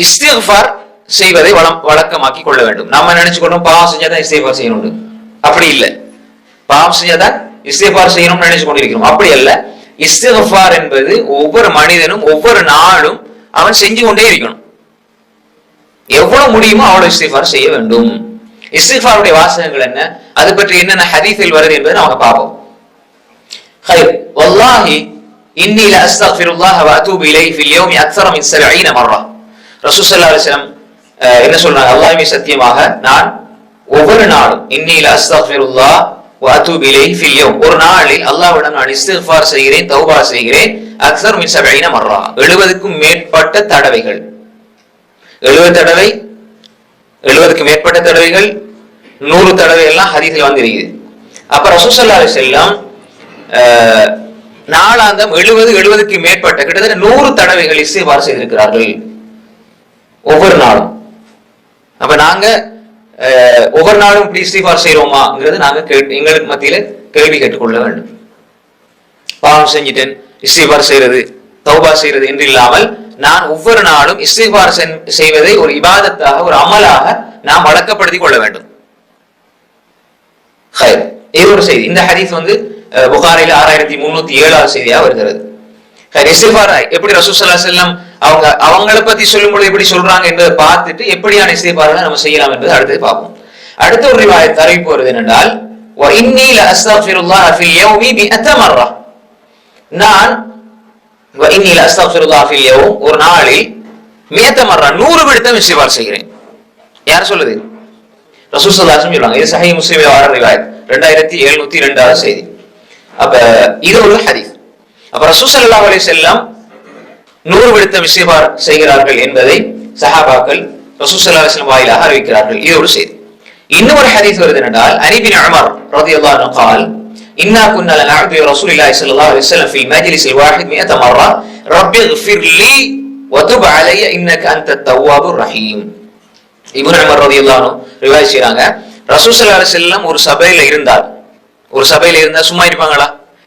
இஸ்திக்ஃபார் செய்வதை வழக்கமாக்கி கொள்ள வேண்டும். நம்ம நினைச்சுக்கணும் பாவம் செஞ்சாதான் இஸ்திக்ஃபார் செய்யணும், அப்படி இல்லை. பாவம் செஞ்சாதான் இஸ்திக்ஃபார் செய்யணும்னு நினைச்சு கொண்டிருக்கிறோம், அப்படி அல்ல. இஸ்திக்ஃபார் என்பது ஒவ்வொரு மனிதனும் ஒவ்வொரு நாளும் அவன் செஞ்சு கொண்டே இருக்கணும். எவ்வளவு முடியுமோ அவ்வளவு இஸ்திக்ஃபார் செய்ய வேண்டும். இஸ்திக்ஃபாருடைய வாசகங்கள் என்ன, அது பற்றி என்னென்ன ஹதீஸில் வருது என்பதை நாம பார்ப்போம். ஹைர் வல்லாஹி இன்னி லா அஸ்தக்ஃபிருல்லாஹ வ அதூபு இலைஹி ஃபில் யௌமி அக்ஸர மின் 70 மர்ரா. ரசூல் ஸல்லல்லாஹு அலைஹி வஸல்லம் என்ன சொல்றாங்க? அல்லாஹ்வே சத்தியமாக நான் ஒவ்வொரு நாளும் இன்னி லா அஸ்தக்ஃபிருல்லாஹ வ அதூபு இலைஹி ஃபில் யௌம், ஒரு நாளில் அல்லாஹ்விடம் நான் இஸ்திக்ஃபார் செய்கிறேன், தௌபா செய்கிறேன். அக்ஸர் மின் 70 மர்ரா, 70க்கும் மேற்பட்ட தடவைகள். 70க்கும் மேற்பட்ட தடவைகள், 100 தடவை எல்லாம் ஹதீஸ்ல வந்திருக்குது. அப்ப ரசூல் ஸல்லல்லாஹு அலைஹி வஸல்லம் நாளாந்தம் 70க்கு மேற்பட்ட கிட்டத்தட்ட 100 தடவைகள் இஸ்திக்ஃபார் செய்திருக்கிறார்கள் ஒவ்வொரு நாளும். அப்ப நாங்க ஒவ்வொரு நாளும் இப்படி இஸ்திக்ஃபார் செய்யறோமாங்கிறது நாங்க எங்களுக்கு மத்தியில கேள்வி கேட்டுக்கொள்ள வேண்டும். பாவம் செஞ்சிட்டேன் இஸ்திக்ஃபார் செய்யறது, தௌபா செய்யறது என்று இல்லாமல் நான் ஒவ்வொரு நாளும் இஸ்திக்ஃபார் செய்வதை ஒரு இபாதத்தாக, ஒரு அமலாக நாம் வழக்கப்படுத்திக் கொள்ள வேண்டும். இது ஒரு செய்தி. இந்த ஹதீஸ் புகாரில 6307 செய்தியா வருகிறது. இஸ்திக்ஃபார் எப்படி ரசூல் ஸல்லல்லாஹு அலைஹி வஸல்லம் அவங்களை பத்தி சொல்லும்போது எப்படி சொல்றாங்க என்பதை பார்த்துட்டு எப்படியான இஸ்திக்ஃபார்களை நம்ம செய்யலாம் என்பதை அடுத்து பார்ப்போம். அடுத்த ஒரு ரிவாயத் அறிவிப்பு வருது என்னென்றால், வ இன்னி லா அஸ்தக்ஃபிருல்லாஹ ஃபில் யௌமி மிஅத மர்ரா, நான் வ இன்னி லா அஸ்தக்ஃபிருல்லாஹ ஃபில் யௌம், ஒரு நாளில் மிஅத மர்ரா 100 விடுத்தம் இஸ்திக்ஃபார் செய்கிறேன். யார் சொல்லுது? ரசூல் ஸல்லல்லாஹு அலைஹி வஸல்லம் சொல்றாங்க. இது சஹீஹ் முஸ்லிம்ல வர ரிவாயத் 2702 செய்தி. அப்ப இது ஒரு ஹதீஸ். அப்ப ரசூல் ஸல்லல்லாஹு அலைஹி வஸல்லம் 100 விடுத்தம் இஸ்திக்ஃபார் செய்கிறார்கள் என்பதை சஹாபாக்கள் ரசூல் ஸல்லல்லாஹு அலைஹி வஸல்லம் வாயிலாக அறிவிக்கிறார்கள். இது ஒரு செய்தி. இன்னொரு ஹதீஸ் வருது என்றால், அனி பின் உமர் ரலியல்லாஹு அன்ஹு قال இன்னா குன்னா லனஅது ரசூலுல்லாஹி ஸல்லல்லாஹு அலைஹி வஸல்லம் ஃபீ மஜ்லிஸில் வாஹித் 100 மர்ரா ரப்பி இக்ஃபிர் லீ வ துப் அலைய இன்னக அன்தத் தவ்வாபுர் ரஹீம். இப்னு உமர் ரலியல்லாஹு அன்ஹு ரிவாயத் செய்றாங்க, ரசூல் ஸல்லல்லாஹு அலைஹி வஸல்லம் ஒரு சபையில இருந்தா சும்மா இருப்பாங்களா?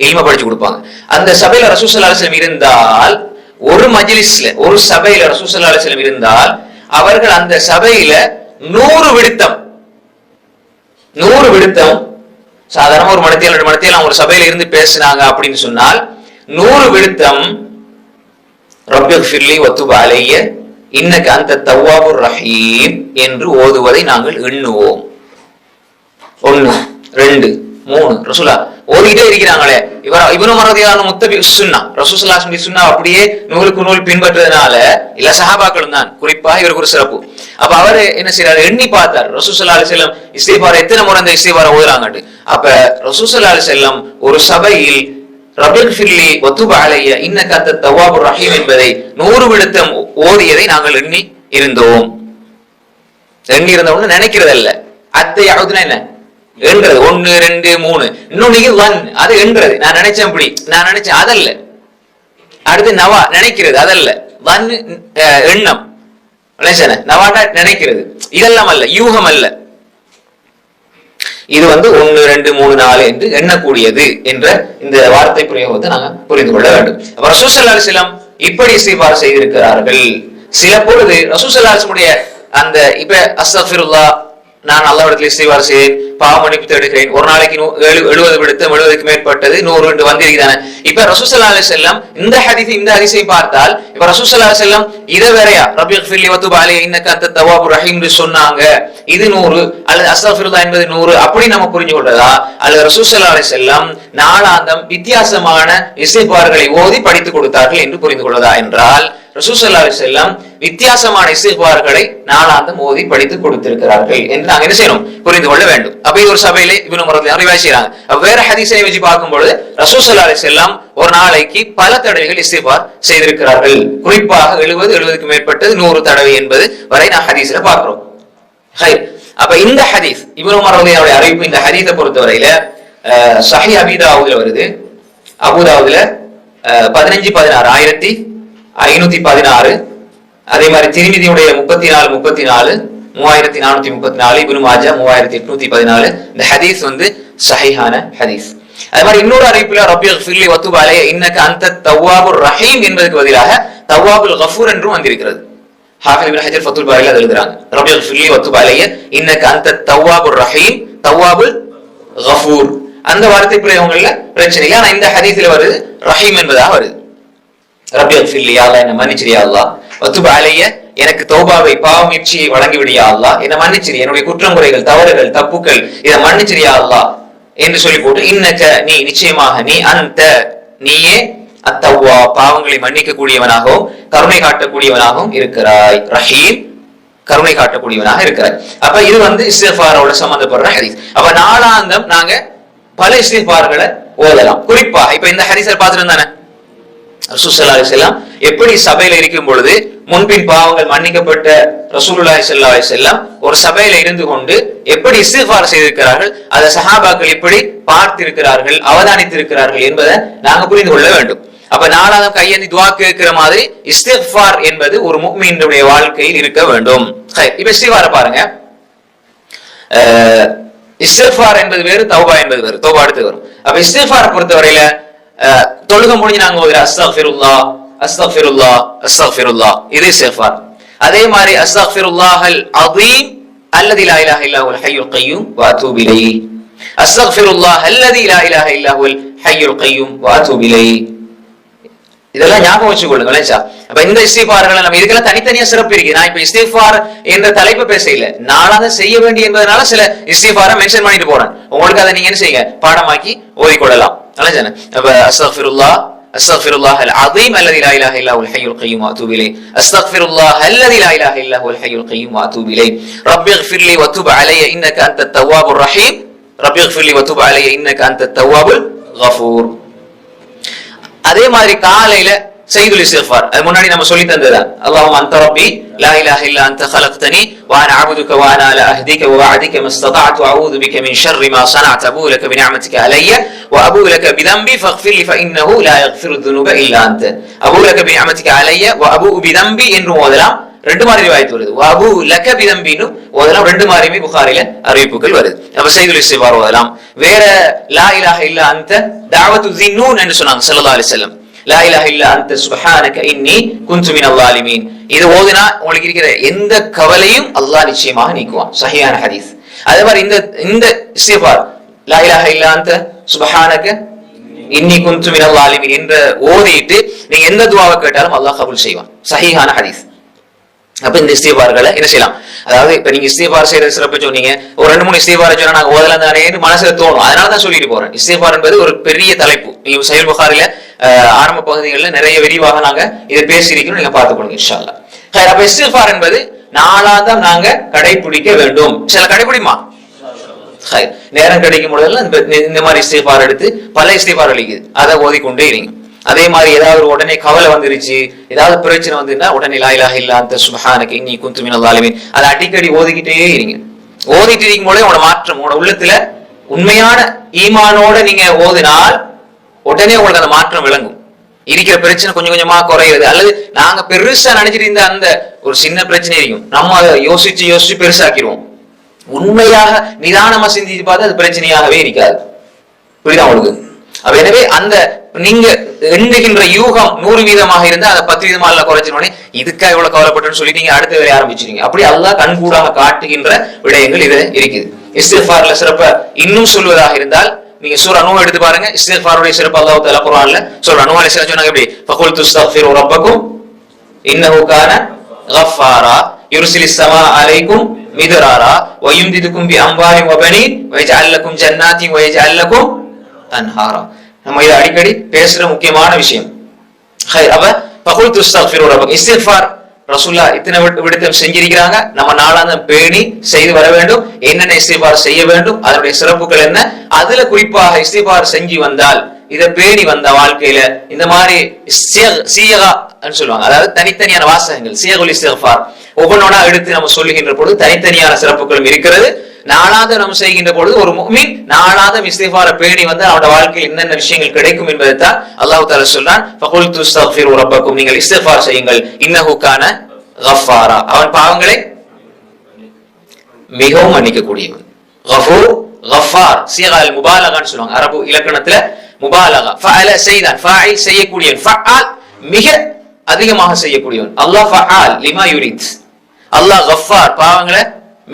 இல்ம படிச்சு கொடுப்பாங்க. அந்த சபையில ரசூல் ஸல்லல்லாஹு அலைஹி வஸல்லம் இருந்தால், ஒரு மஜ்லிஸ்ல, ஒரு சபையில ரசூல் ஸல்லல்லாஹு அலைஹி வஸல்லம் இருந்தால், அவர்கள் அந்த சபையில 100 விடுத்தம் சாதாரண ஒரு மணித்தியால் 2 மணித்தியால் ஒரு சபையில இருந்து பேசினாங்க அப்படின்னு சொன்னால் 100 விடுத்தம் ரப்பிக்ஃபிர்லி வத்துப் அலைய இன்னக அன்தத் தவ்வாபுர் ரஹீம் என்று ஓதுவதை நாங்கள் எண்ணுவோம். 1 2 3 ரசூலா ஓதிட்டே இருக்கிறாங்களே. இப்னு உமர் ரலியல்லாஹு அன்ஹு முத்தபி சுன்னா, ரசூல் ஸல்லல்லாஹு அலைஹி வஸல்லம் அப்படியே 100க்கு 100 பின்பற்றதுனால இல்ல சஹாபாக்களும் தான், குறிப்பா இவருக்கு ஒரு சிறப்பு. அப்ப அவர் என்ன செய்யறாரு, எண்ணி பார்த்தார் ரசூல் ஸல்லல்லாஹு அலைஹி வஸல்லம் இஸ்திக்ஃபார் எத்தனை முறை அந்த இஸ்திக்ஃபார் ஓதுறாங்கன்னு. அப்ப ரசூல் ஸல்லல்லாஹு அலைஹி வஸல்லம் ஒரு சபையில் ரப்பிக்ஃபிர்லி வத்துப் அலைய இன்னக அன்தத் தவ்வாபுர் ரஹீம் என்பதை 100 விடுத்தம் ஓதியதை நாங்கள் எண்ணி இருந்தோம். எண்ணி இருந்தோம்னு நினைக்கிறது அல்ல. அத்தை யாவுதுன்னா என்ன எண்றது, 1 2 3. இன்னொன்னு 1 அது எண்றது. நான் நினைச்சேன் அதல்ல. அடுத்து நவா நினைக்கிறது, அதல்ல. 1 எண்ணம், நவாட்டா நினைக்கிறது, இதெல்லாம் அல்ல, யூகம் அல்ல. இது 1 2 3 4 என்று எண்ணக்கூடியது என்ற இந்த வார்த்தை பிரயோகத்தை நாங்கள் புரிந்து கொள்ள வேண்டும். ரசூல் ஸல்லல்லாஹு அலைஹி வஸல்லம் இப்படி இஸ்திக்ஃபார் செய்திருக்கிறார்கள். சில பொழுது ரசூல் ஸல்லல்லாஹு அலைஹி வஸல்லம் அந்த இப்ப அஸ்தக்ஃபிருல்லாஹ், நான் அல்லாஹ்விடத்தில் இஸ்திக்ஃபார் செய்தேன், பாவ மன்னிப்பு தேடுகிறேன், ஒரு நாளைக்கு 70 விடுத்தம் 70க்கு மேற்பட்டது 100 வந்திருக்கிறான. இப்ப ரசூல் ஸல்லல்லாஹு அலைஹி வஸல்லம் இந்த ஹதீஸை பார்த்தால், இப்ப ரசூல் ஸல்லல்லாஹு அலைஹி வஸல்லம் இதை வேறயா ரப்பிக்ஃபிர்லி வத்துப் அலைய இன்னக அன்தத் தவ்வாபுர் ரஹீம் சொன்னாங்க, இது 100 அல்லது அஸ்தக்ஃபிருல்லாஹ் என்பது 100 அப்படி நம்ம புரிஞ்சு கொண்டதா? அல்லது ரசூல் ஸல்லல்லாஹு அலைஹி வஸல்லம் நாளாந்தம் வித்தியாசமான இஸ்திக்ஃபார்களை ஓதி படித்துக் கொடுத்தார்கள் என்று புரிந்து கொள்வதா என்றால், ரசூல் ஸல்லல்லாஹு அலைஹி வஸல்லம் வித்தியாசமான இஸ்திக்ஃபார்களை நாளாந்தம் ஓதி படித்து கொடுத்திருக்கிறார்கள் என்று நாங்க என்ன செய்யணும், புரிந்து கொள்ள வேண்டும். அப்ப இது ஒரு சபையிலே இப்னு உமர் ரலியல்லாஹு அன்ஹு ரிவாயத் செய்றாங்க. வேற ஹதீஸை வச்சு பார்க்கும்போது ரசூல் ஸல்லல்லாஹு அலைஹி வஸல்லம் ஒரு நாளைக்கு பல தடவைகள் இஸ்திக்ஃபார் செய்திருக்கிறார்கள். குறிப்பாக 70க்கு மேற்பட்டது 100 தடவை என்பது வரை நான் ஹதீஸ்ல பார்க்கிறோம். அப்ப இந்த ஹதீஸ் இப்னு உமர் ரலியல்லாஹு அன்ஹு அறிவிப்பு, இந்த ஹதீஸை பொறுத்தவரையில சஹீஹ் அபீ தாவூத்ல வருது. அபூ தாவூத்ல 1516 1516, அதே மாதிரி திர்மிதியுடைய 34 3434, இப்னு மாஜா 3814. இந்த ஹதீஸ் சஹீஹான ஹதீஸ். அதே மாதிரி இன்னொரு அறிவிப்புல ரப்பிக்ஃபிர்லி வத்துப் அலைய இன்னக அன்தத் தவ்வாபுர் ரஹீம் என்பதற்கு பதிலாக தவ்வாபுல் கஃபூர் என்றும் வந்திருக்கிறது. ஹாஃபிஸ் இப்னு ஹஜர் ஃபத்துல் பாரில எழுதுறாங்க, ரப்பிஃபிர்லி வத்துப் அலைய இன்னக அன்த தவ்வாபுர் ரஹீம் தவ்வாபுல் கஃபூர். அந்த வார்த்தை பிரயோகங்கள்ல பிரச்சனை இல்லை. ஆனா இந்த ஹதீஸ்ல வருது ரஹீம் என்பதாக வருது. ரப்பிஃபிர்லி, யா அல்லாஹ் என்ன மன்னிச்சிரு யா அல்லாஹ், வத்துப் அலைய எனக்கு தௌபாவை பாவமீட்சியை வழங்கிவிடு யா அல்லாஹ், என்ன மன்னிச்சிரு, என்னுடைய குற்றம் குறைகள் தவறுகள் தப்புக்கள் இதை மன்னிச்சிரு யா அல்லாஹ் என்று சொல்லி போட்டு இன்னக நீ நிச்சயமாக நீ அந்த நீயே அத்தவ்வா பாவங்களை மன்னிக்க கூடியவனாகவும் கருணை காட்டக்கூடியவனாகவும் இருக்கிறாய், ரஹீம் கருணை காட்டக்கூடியவனாக இருக்கிறாய். அப்ப இது இஸ்திக்ஃபாரோட சம்பந்தப்படுற ஹதீஸ். அப்ப நாளாந்தம் நாங்க பல இஸ்திக்ஃபார்களை ஓதலாம். குறிப்பாக இப்ப இந்த ஹதீஸை பார்த்துட்டு தானே ரசூல் ஸல்லல்லாஹு அலைஹி வஸல்லம் எப்படி சபையில இருக்கும் பொழுது முன்பின் பாவங்கள் மன்னிக்கப்பட்ட ரசூலுல்லாஹி ஸல்லல்லாஹு அலைஹி வஸல்லம் ஒரு சபையில இருந்து கொண்டு எப்படி இஸ்திக்ஃபார் செய்திருக்கிறார்கள், அதை சஹாபாக்கள் எப்படி பார்த்திருக்கிறார்கள், அவதானித்திருக்கிறார்கள் என்பதை நாங்க புரிந்து கொள்ள வேண்டும். அப்ப நாளாந்தம் கையேந்தி துஆ கேட்கிற மாதிரி இஸ்திக்ஃபார் என்பது ஒரு முஃமினுடைய வாழ்க்கையில் இருக்க வேண்டும். இப்ப இஸ்திக்ஃபாரை பாருங்க, இஸ்திக்ஃபார் என்பது வேறு, தௌபா என்பது வேறு. தௌபா அடுத்து வரும். அப்ப இஸ்திக்ஃபாரை பொறுத்தவரையில தொழுகை முடிஞ்சு நாங்க ஓதுற அஸ்தக்ஃபிருல்லாஹ் அஸ்தக்ஃபிருல்லாஹ் அஸ்தக்ஃபிருல்லாஹ் இது இஸ்திக்ஃபார். அதே மாதிரி அஸ்தக்ஃபிருல்லாஹல் அஸீம் அல்லதி லா இலாஹ இல்லா ஹுவல் ஹய்யுல் கய்யூம் வ அதூபு இலைஹி, அஸ்தக்ஃபிருல்லாஹ் அல்லதி லா இலாஹ இல்லா ஹுவல் ஹய்யுல் கய்யூம் வ அதூபு இலைஹி. இதெல்லாம் ஞாபகம் வச்சுக்கொள்ளுங்க. அப்ப இந்த இஸ்திக்ஃபார்களை நம்ம இதுக்கெல்லாம் தனித்தனியா சிறப்பு இருக்கு. நான் இப்ப இஸ்திக்ஃபார் என்ற தலைப்பு பேச இல்ல, நாளாக செய்ய வேண்டிய என்பதனால சில இஸ்திக்ஃபாரை மென்ஷன் பண்ணிட்டு போறேன். உங்களுக்கு அதை நீங்க என்ன செய்யுங்க, பாடமாக்கி ஓதிக்கொள்ளலாம். அப்ப அஸ்தக்ஃபிருல்லாஹ் அஸ்தக்ஃபிருல்லாஹல் அஸீம் அல்லதி லா இலாஹ இல்லா ஹுவல் ஹய்யுல் கய்யூம் வ அதூபு இலைஹி, அஸ்தக்ஃபிருல்லாஹ் அல்லதி லா இலாஹ இல்லா ஹுவல் ஹய்யுல் கய்யூம் வ அதூபு இலைஹி, ரப்பிஃபிர்லி வத்துப் அலைய இன்னக அன்தத் தவ்வாபுர் ரஹீம், ரப்பிஃபிர்லி வத்துப் அலைய இன்னக அன்தத் தவ்வாபுல் கஃபூர். அதே மாதிரி காலையில சைதுல் இஸ்திக்ஃபார், அது முன்னாடி நம்ம சொல்லி தந்தது, அல்லாஹும்ம அன்த ரப்பி லா இலாஹ இல்லா அன்த خلقتني وانا اعبدك وانا على عهدك ووعدك ما استطعت واعوذ بك من شر ما صنعت ابوء لك بنعمتك علي وابوء لك بذنبي فاغفر لي فانه لا يغفر الذنوب الا انت, ابوء لك بنعمتك علي وابوء بذنبي என்று ஓதலாம். ரெண்டு மாதிரி ரிவாயத் வருது, வஅபூ லக பிதம்பின்னு ஓதலாம். ரெண்டு மாதிரியுமே புகாரில அறிவிப்புகள் வருது. அப்ப சைதுல் இஸ்திக்ஃபார் ஓதலாம். வேற லா இலாஹ இல்லா அன்த தஅவத்து ஸின்னூன் என்று சொன்னாங்க ஸல்லல்லாஹு அலைஹி வஸல்லம். லா இலாஹ இல்லா அன்த சுப்ஹானக இன்னி குன்து மினல் ஸாலிமீன். இது ஓதினா உங்களுக்கு இருக்கிற எந்த கவலையும் அல்லாஹ் நிச்சயமாக நீக்குவான். சஹீஹான ஹதீஸ். அதே மாதிரி இந்த இஸ்திக்ஃபார் லா இலாஹ இல்லா அன்த சுப்ஹானக இன்னி குன்து மினல் ஸாலிமீன் என்ற ஓதிட்டு நீங்க எந்த துஆவை கேட்டாலும் அல்லாஹ் கபூல் செய்வான். சஹீஹான ஹதீஸ். அப்ப இந்த இஸ்திக்ஃபார்களை என்ன செய்யலாம், அதாவது இப்ப நீங்க இஸ்திக்ஃபார் செய்யறது சிறப்பு சொன்னீங்க, ஒரு 2-3 இஸ்திக்ஃபார் சொன்னா நாங்க ஓதலாம் தானே மனசுல தோணும். அதனாலதான் சொல்லிட்டு போறேன். இஸ்திக்ஃபார் என்பது ஒரு பெரிய தலைப்பு. நீங்க சஹீஹ் புகாரில ஆரம்ப பகுதிகளில் நிறைய விரிவாக நாங்க இதை பேசியிருக்கணும், நீங்க பார்த்துக்கொள்ளுங்க இன்ஷா அல்லாஹ். அப்ப இஸ்திக்ஃபார் என்பது நாளாந்தம் நாங்க கடைபிடிக்க வேண்டும். சில கடைபிடிமா நேரம் கிடைக்கும் பொழுதெல்லாம் இந்த மாதிரி இஸ்திக்ஃபார் எடுத்து பல இஸ்திக்ஃபார் அளிக்குது, அதை ஓதிக்கொண்டே இருங்க. அதே மாதிரி ஏதாவது உடனே கவலை வந்துருச்சு, ஏதாவது பிரச்சனை வந்துன்னா உடனே லா இலாஹ இல்லா அன்த சுப்ஹானக இன்னி குன்து மினல் ஸாலிமீன் அதை அடிக்கடி ஓதிக்கிட்டே இருங்க. ஓதிட்டு இருக்கும் போதே உங்களோட மாற்றம், உங்களோட உள்ளத்துல உண்மையான ஈமானோட நீங்க ஓதினால் உடனே உங்களுக்கு அந்த மாற்றம் விளங்கும். இருக்கிற பிரச்சனை கொஞ்சம் கொஞ்சமா குறையுது. அல்லது நாங்க பெருசா நினைச்சிட்டு இருந்த அந்த ஒரு சின்ன பிரச்சனை இருக்கும், நம்ம அதை யோசிச்சு யோசிச்சு பெருசாக்கிடுவோம். உண்மையாக நிதானமா சிந்திச்சு பார்த்து அது பிரச்சனையாகவே இருக்காது. புரியுதா உங்களுக்கு? எனவே அந்த நீங்க எண்ணுகின்ற யூகம் 100% இருந்தா அதை 10% குறைச்சினோடனே இதுக்கா இவ்வளவு கவலைப்பட்டுன்னு சொல்லி நீங்க அடுத்த வேலையை ஆரம்பிச்சிருங்க. அப்படி அல்லாஹ் கண்கூடாக காட்டுகின்ற விடயங்கள் இது இருக்குது. இஸ்திக்ஃபார்ல சிறப்ப இன்னும் சொல்வதாக இருந்தால் நீங்க சூரா நூஹ் எடுத்து பாருங்க. இஸ்திக்ஃபாருடைய சிறப்பு அல்லாஹ் தஆலா குர்ஆன்ல சூரா நூஹ் அலைஹிஸ்ஸலாம் சொன்னாங்க எப்படி, ஃபகுல்து அஸ்தக்ஃபிரு ரப்பக்கும் இன்னஹு கான கஃபாரா யுர்சிலிஸ் ஸமா அலைக்கும் மிதராரா வ யும்திதுக்கும் பி அம்வாலின் வ பனீன் வ யஜ்அல் லக்கும் ஜன்னாத்தின் வ யஜ்அல் லக்கும் அன்ஹாரா. நம்ம இதை அடிக்கடி பேசுற முக்கியமான விஷயம். அப்ப ஃபகுல்து அஸ்தக்ஃபிரு ரப்பக்கும் இஸ்திக்ஃபார் ரசூலுல்லாஹ் இத்தனை விடத்தம் செஞ்சிருக்கிறாங்க. நம்ம நாளாந்தம் பேணி செய்து வர வேண்டும். என்னென்ன இஸ்திக்ஃபார் செய்ய வேண்டும், அதனுடைய சிறப்புகள் என்ன, அதுல குறிப்பாக இஸ்திக்ஃபார் செஞ்சு வந்தால், இதை பேணி வந்த வாழ்க்கையில இந்த மாதிரி சீயகா சொல்லுவாங்க, அதாவது தனித்தனியான வாசகங்கள் சீயகுல் இஸ்திக்ஃபார் ஒவ்வொன்றா எடுத்து நம்ம சொல்லுகின்ற பொழுது தனித்தனியான சிறப்புகளும் இருக்கிறது. நாளாந்தம் நம்ம செய்கின்ற பொழுது ஒரு முஃமின் நாளாந்தம் இஸ்திக்ஃபாரை பேணி வந்து அவனோட வாழ்க்கையில் என்னென்ன விஷயங்கள் கிடைக்கும் என்பதை தான் அல்லாஹ் தஆலா சொல்றான். ஃபகுல்து அஸ்தக்ஃபிரு ரப்பக்கும் நீங்கள் இஸ்திக்ஃபார் செய்யுங்கள் இன்னஹு கான கஃபாரா அவன் பாவங்களை மிகவும் மன்னிக்கக்கூடியவன். கஃபூர் கஃபார் சீகால் முபாலகான்னு சொல்லுவாங்க அரபு இலக்கணத்துல. முபாலகா ஃபஅல செய்தான், ஃபாயில் செய்யக்கூடியவன், ஃபஅல் மிக அதிகமாக செய்யக்கூடியவன். அல்லாஹ் ஃபஆல் லிமா யுரித். அல்லாஹ் கஃபார், பாவங்களை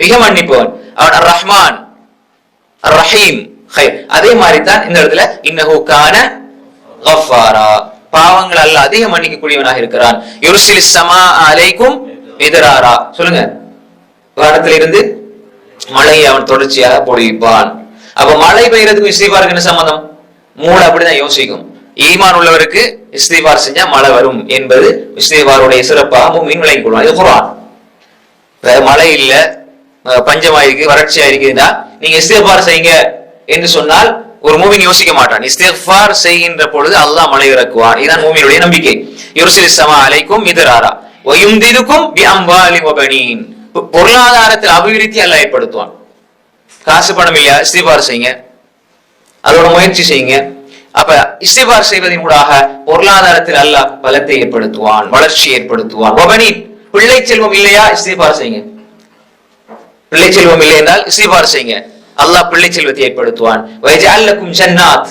மிக மன்னிப்பவன். அவன் அர் ரஹ்மான் அர் ரஹீம். அதே மாதிரி தான் இந்த இடத்துல இன்னஹு கான கஃபாரா, பாவங்கள் அல்லாஹ் அதிக மன்னிக்கக்கூடியவனாக இருக்கிறான். யுர்சிலிஸ் ஸமா அலைக்கும் மிதராரா, சொல்லுங்க, வானத்திலிருந்து மழையை அவன் தொடர்ச்சியாக பொழிப்பான். அப்ப மழை பெய்யறதுக்கும் இஸ்திக்பாருக்கு என்ன சம்பந்தம்? மூளை அப்படிதான் யோசிக்கும். ஈமான் உள்ளவருக்கு இஸ்திக்பார் செஞ்சா மழை வரும் என்பது இஸ்திக்பாருடைய சிறப்பாக முஃமின் விளங்கிக் கொள்வான். இது குர்ஆன். மழை இல்ல, பஞ்சமாயிருக்கு, வறட்சியா இருக்குதுன்னா நீங்க இஸ்திக்பார் செய்யுங்க என்று சொன்னால் ஒரு மூமின் யோசிக்க மாட்டான். இஸ்திக்பார் செய்கின்ற பொழுது அல்லாஹ் மழை இறக்குவான். இதுதான் மூமினுடைய நம்பிக்கை. யுர்சிலிஸ் ஸமா அலைக்கும் மிதராரா வ யும்திதுக்கும் பிஅம்வாலி வ பனீன். பொருளாதாரத்தில் அபிவிருத்தி அல்லாஹ் ஏற்படுத்துவான். காசு பணம் இல்லையா, இஸ்திக்பார் செய்யுங்க, அதோட முயற்சி செய்யுங்க. அப்ப இஸ்திக்பார் செய்வதன் மூலமாக பொருளாதாரத்தில் அல்லாஹ் பலத்தை ஏற்படுத்துவான், வளர்ச்சி ஏற்படுத்துவான். வ பனீன், பிள்ளை செல்வம் இல்லையா, இஸ்திக்பார் செய்யுங்க. பிள்ளை செல்வம் இல்லை என்றால் இஸ்திக்பார் செய்யுங்க, அல்லாஹ் பிள்ளை செல்வத்தை ஏற்படுத்துவான். வயஜஅல் லக்கும் ஜன்னாத்,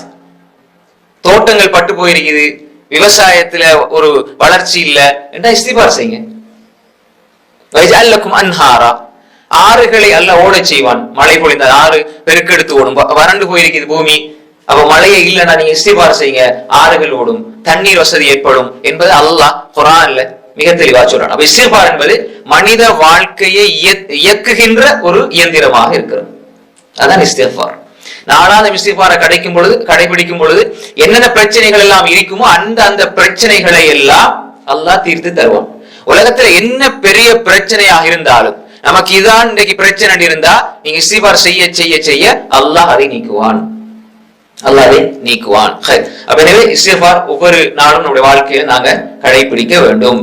தோட்டங்கள் பட்டு போயிருக்குது, விவசாயத்துல ஒரு வளர்ச்சி இல்ல என்றா இஸ்திக்பார் செய்யுங்க. வயஜஅல் லக்கும் அன்ஹாரா, ஆறுகளை அல்லாஹ் ஓட செய்வான். மழை பொழிந்தால் ஆறு பெருக்கெடுத்து ஓடும். வறண்டு போயிருக்குது பூமி, அப்ப மழையே இல்லைன்னா நீங்க இஸ்திக்பார் செய்யுங்க, ஆறுகள் ஓடும், தண்ணீர் வசதி ஏற்படும் என்பது அல்லாஹ் குர்ஆன்ல மிக தெளிவா சொல்றான். அப்ப இஸ்திக்பார் என்பது மனித வாழ்க்கையை இயக்குகின்ற ஒரு இயந்திரமாக இருக்கிறது. அதான் இஸ்திக்பார். நாளாத இஸ்திக்பாரை கடைபிடிக்கும் பொழுது என்னென்ன பிரச்சனைகள் எல்லாம் இருக்குமோ அந்த பிரச்சனைகளை எல்லாம் அல்லாஹ் தீர்த்து தருவான். உலகத்துல என்ன பெரிய பிரச்சனையாக இருந்தாலும் நமக்கு இதான் இன்றைக்கு பிரச்சனை இருந்தா நீங்க இஸ்திக்பார் செய்ய செய்ய செய்ய அல்லாஹ் அதை நீக்குவான். அப்ப எனவே இஸ்திக்பார் ஒவ்வொரு நாளும் நம்முடைய வாழ்க்கையில நாங்க கடைபிடிக்க வேண்டும்.